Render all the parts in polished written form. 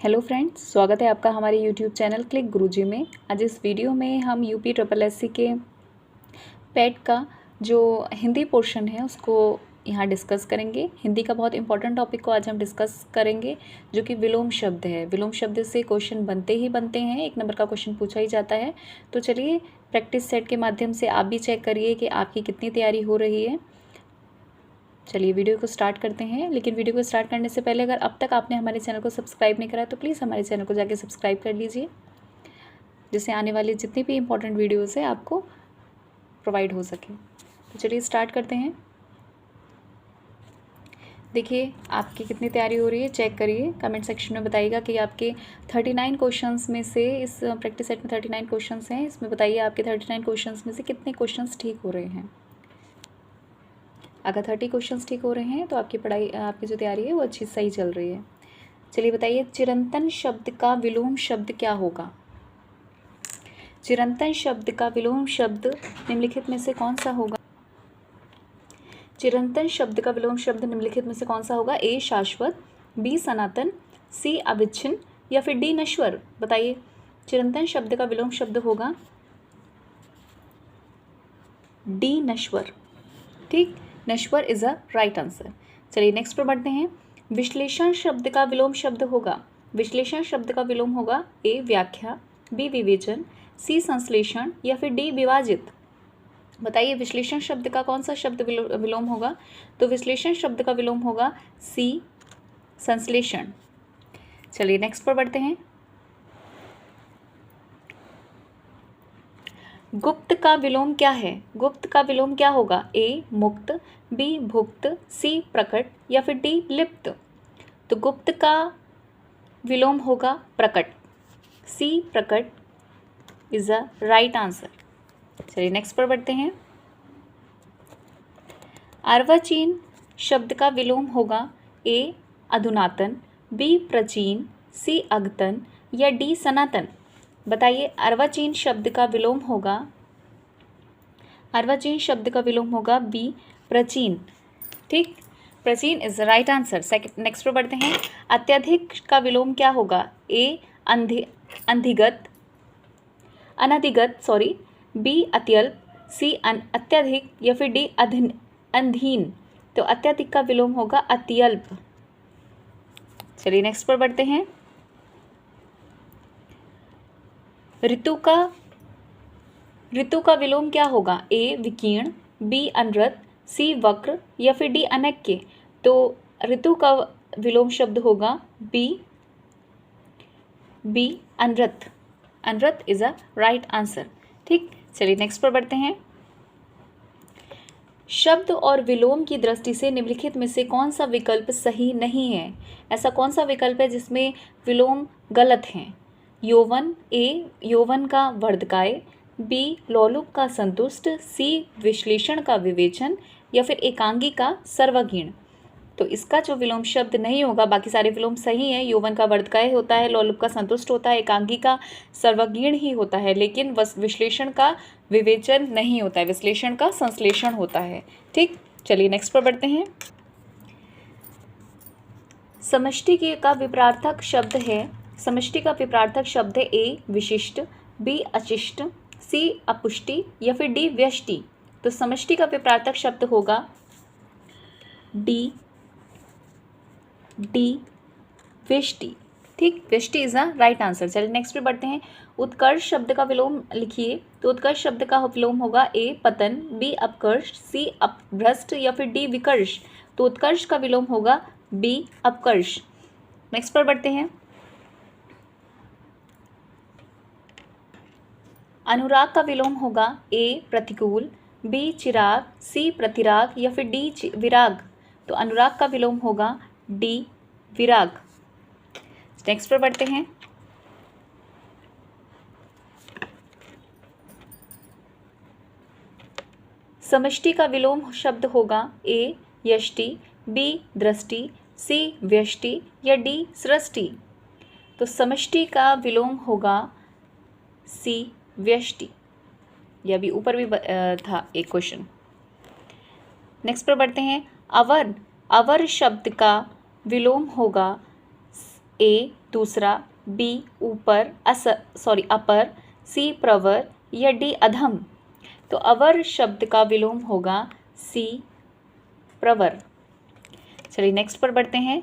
Hello friends, स्वागत है आपका हमारे यूट्यूब चैनल क्लिक गुरुजी में। आज इस वीडियो में हम यूपी ट्रिपल एससी के पेट का जो हिंदी पोर्शन है उसको यहाँ डिस्कस करेंगे। हिंदी का बहुत इंपॉर्टेंट टॉपिक को आज हम डिस्कस करेंगे, जो कि विलोम शब्द है। विलोम शब्द से क्वेश्चन बनते ही बनते हैं, 1 नंबर का क्वेश्चन पूछा ही जाता है। तो चलिए प्रैक्टिस सेट के माध्यम से आप भी चेक करिए कि आपकी कितनी तैयारी हो रही है। चलिए वीडियो को स्टार्ट करते हैं। लेकिन वीडियो को स्टार्ट करने से पहले अगर अब तक आपने हमारे चैनल को सब्सक्राइब नहीं करा तो प्लीज़ हमारे चैनल को जाके सब्सक्राइब कर लीजिए, जिससे आने वाली जितनी भी इंपॉर्टेंट वीडियोस है आपको प्रोवाइड हो सके। तो चलिए स्टार्ट करते हैं। देखिए आपकी कितनी तैयारी हो रही है, चेक करिए। कमेंट सेक्शन में बताइएगा कि आपके 39 क्वेश्चंस में से, इस प्रैक्टिस सेट में 39 क्वेश्चंस हैं, इसमें बताइए आपके 39 क्वेश्चंस में से कितने क्वेश्चंस ठीक हो रहे हैं। अगर 30 क्वेश्चंस ठीक हो रहे हैं तो आपकी पढ़ाई, आपकी जो तैयारी है वो अच्छी सही चल रही है। चलिए बताइए, चिरंतन शब्द का विलोम शब्द क्या होगा। चिरंतन शब्द का विलोम शब्द निम्नलिखित में से कौन सा होगा। चिरंतन शब्द का विलोम शब्द निम्नलिखित में से कौन सा होगा। ए शाश्वत, बी सनातन, सी अविच्छिन्न या फिर डी नश्वर। बताइए, चिरंतन शब्द का विलोम शब्द होगा डी नश्वर। ठीक, नश्वर इज अ राइट आंसर। चलिए नेक्स्ट पर बढ़ते हैं। विश्लेषण शब्द का विलोम शब्द होगा। विश्लेषण शब्द का विलोम होगा ए व्याख्या, बी विवेचन, सी संश्लेषण या फिर डी विभाजित। बताइए, विश्लेषण शब्द का कौन सा शब्द विलोम होगा। तो विश्लेषण शब्द का विलोम होगा सी संश्लेषण। चलिए नेक्स्ट पर बढ़ते हैं। गुप्त का विलोम क्या है। गुप्त का विलोम क्या होगा। ए मुक्त, बी भुक्त, सी प्रकट या फिर डी लिप्त। तो गुप्त का विलोम होगा प्रकट। सी प्रकट इज अ राइट आंसर। चलिए नेक्स्ट पर बढ़ते हैं। अर्वाचीन शब्द का विलोम होगा ए अधुनातन, बी प्राचीन, सी अद्यतन या डी सनातन। बताइए, अर्वाचीन शब्द का विलोम होगा, अर्वाचीन शब्द का विलोम होगा बी प्राचीन। ठीक, प्राचीन is the right answer. Second next पर बढ़ते हैं। अत्यधिक का विलोम क्या होगा। ए अनधिगत, बी अत्यल्प, सी अत्यधिक या फिर डी अधीन। तो अत्यधिक का विलोम होगा अत्यल्प। चलिए नेक्स्ट पर बढ़ते हैं। ऋतु का विलोम क्या होगा। ए विकीर्ण, बी अनरत, सी वक्र या फिर डी अनैक्य। तो ऋतु का विलोम शब्द होगा बी अनरत। अनरत इज अ राइट आंसर। ठीक, चलिए नेक्स्ट पर बढ़ते हैं। शब्द और विलोम की दृष्टि से निम्नलिखित में से कौन सा विकल्प सही नहीं है। ऐसा कौन सा विकल्प है जिसमें विलोम गलत हैं। यौवन, ए यौवन का वर्धकाय, बी लोलुप का संतुष्ट, सी विश्लेषण का विवेचन या फिर एकांगी का सर्वगीण। तो इसका जो विलोम शब्द नहीं होगा, बाकी सारे विलोम सही हैं। यौवन का वर्धकाय होता है, लोलुप का संतुष्ट होता है, एकांगी का सर्वगीण ही होता है, लेकिन विश्लेषण का विवेचन नहीं होता है, विश्लेषण का संश्लेषण होता है। ठीक, चलिए नेक्स्ट पर बढ़ते हैं। समष्टि का विपरार्थक शब्द है, समष्टि का विपरार्थक शब्द है ए विशिष्ट, बी अशिष्ट, सी अपुष्टि या फिर डी व्यष्टि। तो समष्टि का विपरार्थक शब्द होगा डी व्यष्टि। ठीक, व्यष्टि इज अ राइट आंसर। चलिए नेक्स्ट पे बढ़ते हैं। उत्कर्ष शब्द का विलोम लिखिए। तो उत्कर्ष शब्द का विलोम होगा ए पतन, बी अपकर्ष, सी अपभ्रष्ट या फिर डी विकर्ष। तो उत्कर्ष का विलोम होगा बी अपकर्ष। नेक्स्ट पर बढ़ते हैं। अनुराग का विलोम होगा ए प्रतिकूल, बी चिराग, सी प्रतिराग या फिर डी विराग। तो अनुराग का विलोम होगा डी विराग। नेक्स्ट पर बढ़ते हैं। समष्टि का विलोम शब्द होगा ए यष्टि, बी दृष्टि, सी व्यष्टि या डी सृष्टि। तो समष्टि का विलोम होगा सी व्यष्टि। यह भी ऊपर भी था एक क्वेश्चन। नेक्स्ट पर बढ़ते हैं। अवर शब्द का विलोम होगा ए दूसरा, बी ऊपर अपर, सी प्रवर या डी अधम। तो अवर शब्द का विलोम होगा सी प्रवर। चलिए नेक्स्ट पर बढ़ते हैं।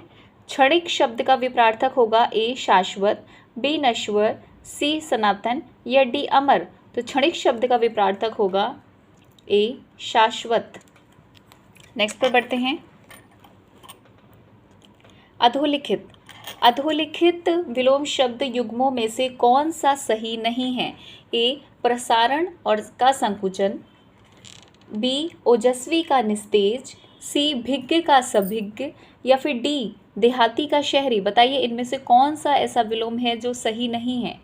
क्षणिक शब्द का विपरार्थक होगा ए शाश्वत, बी नश्वर, सी सनातन या डी अमर। तो क्षणिक शब्द का विपरार्थक होगा ए शाश्वत। नेक्स्ट पर बढ़ते हैं। अधोलिखित। अधोलिखित विलोम शब्द युग्मों में से कौन सा सही नहीं है? ए प्रसारण और का संकुचन, बी ओजस्वी का निस्तेज, सी भिज्ञ का सभिज्ञ या फिर डी देहाती का शहरी। बताइए इनमें से कौन सा ऐसा विलोम है जो सही नहीं है?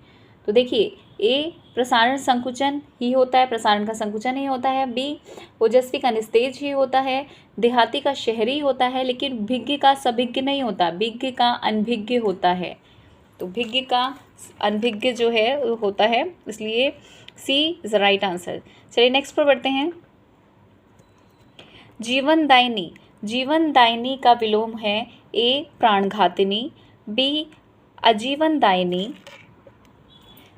तो देखिए ए प्रसारण संकुचन ही होता है, प्रसारण का संकुचन ही होता है, बी ओजस्वी का निस्तेज ही होता है, देहाती का शहरी होता है, लेकिन भिज्ञ का सभिज्ञ नहीं होता, भिज्ञ का अनभिज्ञ होता है। तो भिज्ञ का अनभिज्ञ जो है वो होता है, इसलिए सी इज द राइट आंसर। चलिए नेक्स्ट पर बढ़ते हैं। जीवनदायिनी। जीवनदायिनी का विलोम है ए प्राणघातिनी, बी अजीवनदायिनी,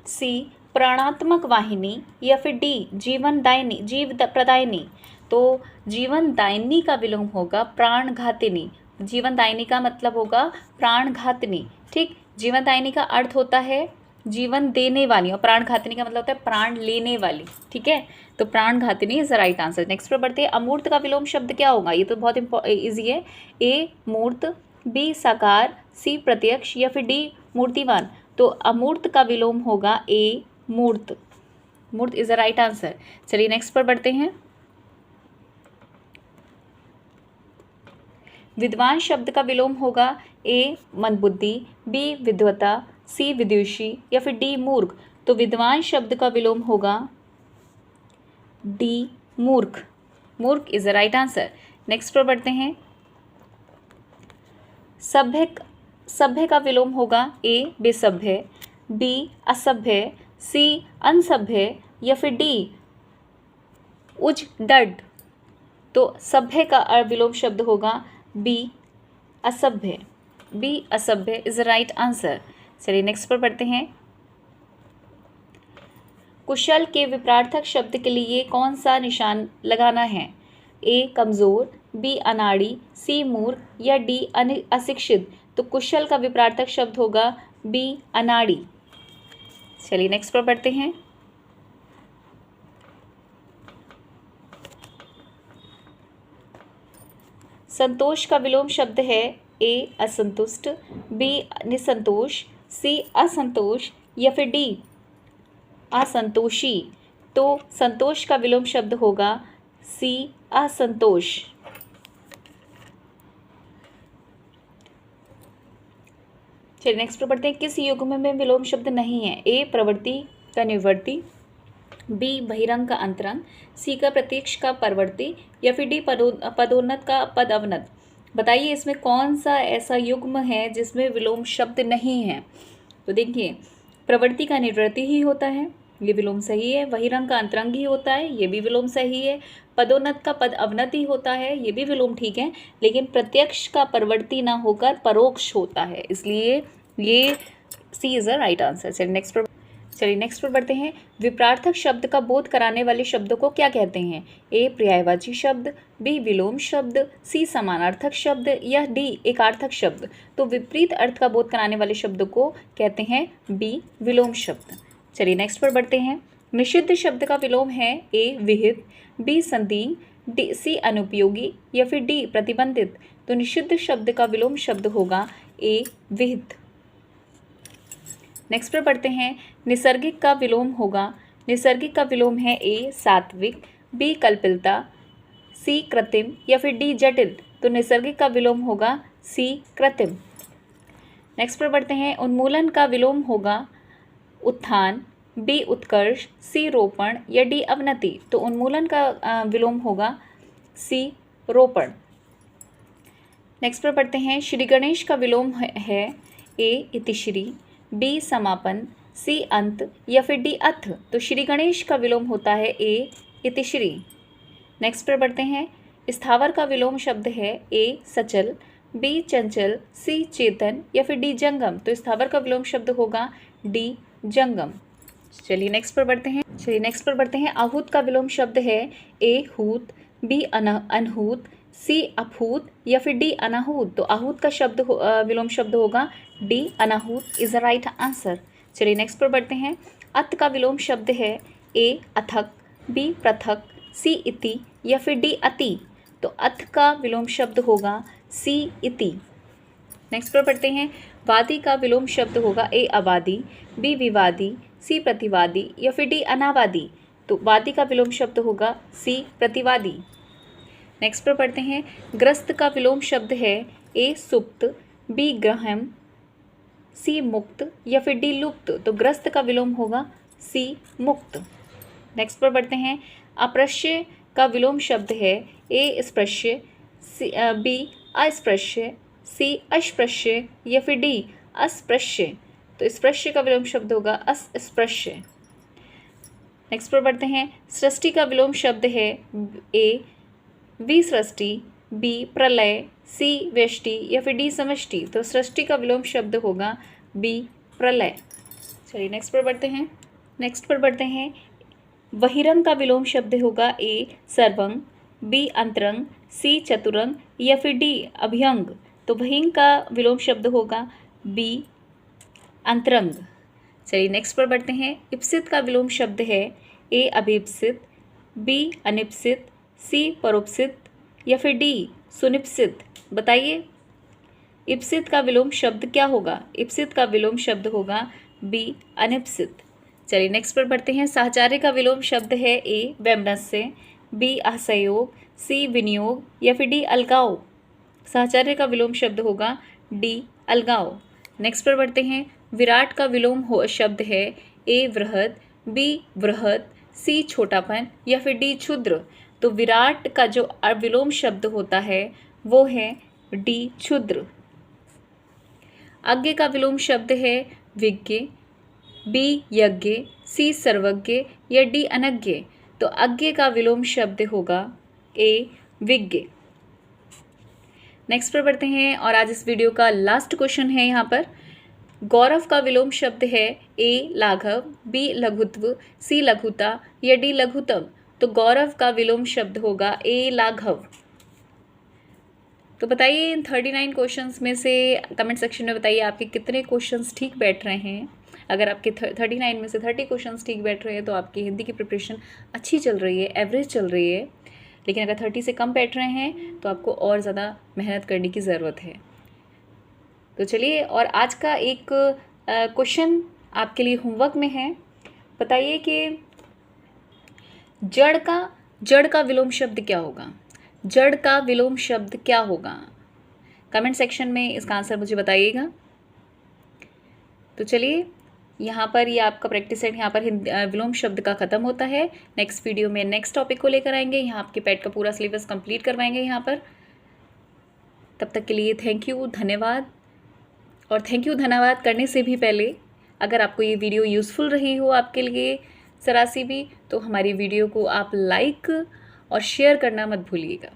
सी प्राणात्मक वाहिनी या फिर डी जीवनदायिनी जीव प्रदायिनी। तो जीवनदायिनी का विलोम होगा प्राणघातिनी। जीवनदायिनी का मतलब होगा प्राणघातिनी। ठीक, जीवनदायिनी का अर्थ होता है जीवन देने वाली और प्राणघातिनी का मतलब होता है प्राण लेने वाली। ठीक है, तो प्राणघातिनी is the right answer. Next पर बढ़ते हैं। अमूर्त का विलोम शब्द क्या होगा? ये तो बहुत ईजी है। ए मूर्त, बी साकार, सी प्रत्यक्ष या फिर डी मूर्तिवान। तो अमूर्त का विलोम होगा ए मूर्त। मूर्त इज द राइट आंसर। चलिए नेक्स्ट पर बढ़ते हैं। विद्वान शब्द का विलोम होगा ए मंदबुद्धि, बी विद्वता, सी विदुषी या फिर डी मूर्ख। तो विद्वान शब्द का विलोम होगा डी मूर्ख। मूर्ख is the right answer. Next पर बढ़ते हैं। सभ्य का विलोम होगा ए बेसभ्य, बी असभ्य, सी अनसभ्य या फिर डी उजडड। तो सभ्य का विलोम शब्द होगा बी असभ्य। बी असभ्य इज द राइट आंसर। चलिए नेक्स्ट पर बढ़ते हैं। कुशल के विपरार्थक शब्द के लिए कौन सा निशान लगाना है? ए कमज़ोर, बी अनाड़ी, सी मूर्ख या डी अशिक्षित। तो कुशल का विपरार्थक शब्द होगा बी अनाड़ी। चलिए नेक्स्ट पर बढ़ते हैं। संतोष का विलोम शब्द है ए असंतुष्ट, बी निसंतोष, सी असंतोष या फिर डी असंतोषी। तो संतोष का विलोम शब्द होगा सी असंतोष। चलिए नेक्स्ट पर बढ़ते हैं। किस युग्म में विलोम शब्द नहीं है? ए प्रवृत्ति का निवृत्ति, बी बहिरंग का अंतरंग, सी का प्रत्यक्ष का परवर्ती या फिर डी पदोन्नत का पद अवनत। बताइए इसमें कौन सा ऐसा युग्म है जिसमें विलोम शब्द नहीं है? तो देखिए प्रवृत्ति का निवृत्ति ही होता है, ये विलोम सही है। बहिरंग का अंतरंग ही होता है, ये भी विलोम सही है। पदोन्नत का पद अवनत ही होता है, ये भी विलोम ठीक है। लेकिन प्रत्यक्ष का परवर्ती ना होकर परोक्ष होता है, इसलिए ये सी इज द राइट आंसर। चलिए नेक्स्ट पर बढ़ते हैं। विपरार्थक शब्द का बोध कराने वाले शब्दों को क्या कहते हैं? ए पर्यायवाची शब्द, बी विलोम शब्द, सी समानार्थक शब्द या डी एकार्थक शब्द। तो विपरीत अर्थ का बोध कराने वाले शब्द को कहते हैं बी विलोम शब्द। चलिए नेक्स्ट पर बढ़ते हैं। निषिद्ध शब्द का विलोम है ए विहित, बी संदिग्ध, डी सी अनुपयोगी या फिर डी प्रतिबंधित। तो निषिद्ध शब्द का विलोम शब्द होगा ए विहित। नेक्स्ट पर बढ़ते हैं। निसर्गिक का विलोम होगा, निसर्गिक का विलोम है ए सात्विक, बी कल्पिलता, सी कृत्रिम या फिर डी जटिल। तो निसर्गिक का विलोम होगा सी कृत्रिम। नेक्स्ट पर बढ़ते हैं। उन्मूलन का विलोम होगा उत्थान, बी उत्कर्ष, सी रोपण या डी अवनति। तो उन्मूलन का विलोम होगा सी रोपण। नेक्स्ट पर बढ़ते हैं। श्री गणेश का विलोम है ए इतिश्री, बी समापन, सी अंत या फिर डी अथ। तो श्री गणेश का विलोम होता है ए इतिश्री। नेक्स्ट पर बढ़ते हैं। स्थावर का विलोम शब्द है ए सचल, बी चंचल, सी चेतन या फिर डी जंगम। तो स्थावर का विलोम शब्द होगा डी जंगम। चलिए नेक्स्ट पर बढ़ते हैं। आहूत का विलोम शब्द है ए हूत, बी अनहूत, सी अफूत या फिर डी अनाहूत। तो आहूत का विलोम शब्द होगा डी अनाहूत इज द राइट आंसर। चलिए नेक्स्ट पर बढ़ते हैं। अत का विलोम शब्द है ए अथक, बी पृथक, सी इति या फिर डी अति। तो अथ का विलोम शब्द होगा सी इति। नेक्स्ट पर पढ़ते हैं। वादी का विलोम शब्द होगा ए अवादी, बी विवादी, सी प्रतिवादी या फिर डी अनावादी। तो वादी का विलोम शब्द होगा सी प्रतिवादी। नेक्स्ट पर पढ़ते हैं। ग्रस्त का विलोम शब्द है ए सुप्त, बी ग्रहम, सी मुक्त या फिर डी लुप्त। तो ग्रस्त का विलोम होगा सी मुक्त। नेक्स्ट पर बढ़ते हैं। अप्रश्य का विलोम शब्द है ए स्पृश्य, बी अस्पृश्य, सी अस्पृश्य या फिर डी अस्पृश्य। तो स्पृश्य का विलोम शब्द होगा अस्पृश्य। नेक्स्ट पर बढ़ते हैं। सृष्टि का विलोम शब्द है ए विसृष्टि, बी प्रलय, सी व्यष्टि या फिर डी समष्टि। तो सृष्टि का विलोम शब्द होगा बी प्रलय। चलिए नेक्स्ट पर बढ़ते हैं। बहिरंग का विलोम शब्द होगा ए सर्वंग, बी अंतरंग, सी चतुरंग या फिर डी अभ्यंग। तो बहिंग का विलोम शब्द होगा बी अंतरंग। चलिए नेक्स्ट पर बढ़ते हैं। इप्सित का विलोम शब्द है ए अभिप्सित, बी अनिप्सित, सी परोप्सित या फिर डी सुनिप्सित। बताइए इप्सित का विलोम शब्द क्या होगा? इप्सित का विलोम शब्द होगा बी अनिप्सित। चलिए नेक्स्ट पर बढ़ते हैं। साहचर्य का विलोम शब्द है ए वैमनस्य, बी असहयोग, सी विनियोग या फिर डी अलगाव। साहचर्य का विलोम शब्द होगा डी अलगाव। नेक्स्ट पर बढ़ते हैं। विराट का विलोम शब्द है ए वृहद, बी वृहद, सी छोटापन या फिर डी क्षुद्र। तो विराट का जो विलोम शब्द होता है वो है डी क्षुद्र। अज्ञ का विलोम शब्द है विज्ञ, बी यज्ञ, सी सर्वज्ञ या डी अनज्ञ। तो अज्ञ का विलोम शब्द होगा ए विज्ञ। नेक्स्ट पर बढ़ते हैं और आज इस वीडियो का लास्ट क्वेश्चन है यहाँ पर। गौरव का विलोम शब्द है ए लाघव, बी लघुत्व, सी लघुता या डी लघुतम। तो गौरव का विलोम शब्द होगा ए लाघव। तो बताइए इन 39 क्वेश्चंस में से कमेंट सेक्शन में बताइए आपके कितने क्वेश्चंस ठीक बैठ रहे हैं। अगर आपके 39 में से 30 क्वेश्चंस ठीक बैठ रहे हैं तो आपकी हिंदी की प्रिपरेशन अच्छी चल रही है, एवरेज चल रही है। लेकिन अगर 30 से कम बैठ रहे हैं तो आपको और ज़्यादा मेहनत करने की ज़रूरत है। तो चलिए और आज का एक क्वेश्चन आपके लिए होमवर्क में है। बताइए कि जड़ का विलोम शब्द क्या होगा? जड़ का विलोम शब्द क्या होगा? कमेंट सेक्शन में इसका आंसर मुझे बताइएगा। तो चलिए यहाँ पर ये आपका प्रैक्टिस सेट यहाँ पर विलोम शब्द का ख़त्म होता है। नेक्स्ट वीडियो में नेक्स्ट टॉपिक को लेकर आएंगे। यहाँ आपके पैट का पूरा सिलेबस कंप्लीट करवाएंगे यहाँ पर। तब तक के लिए थैंक यू, धन्यवाद। और थैंक यू धन्यवाद करने से भी पहले अगर आपको ये वीडियो यूज़फुल रही हो आपके लिए ज़रा सी भी, तो हमारी वीडियो को आप लाइक और शेयर करना मत भूलिएगा।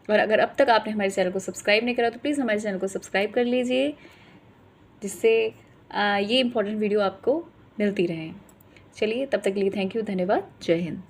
और अगर अब तक आपने हमारे चैनल को सब्सक्राइब नहीं करा तो प्लीज़ हमारे चैनल को सब्सक्राइब कर लीजिए, जिससे ये इम्पोर्टेंट वीडियो आपको मिलती रहे। चलिए तब तक के लिए थैंक यू, धन्यवाद, जय हिंद।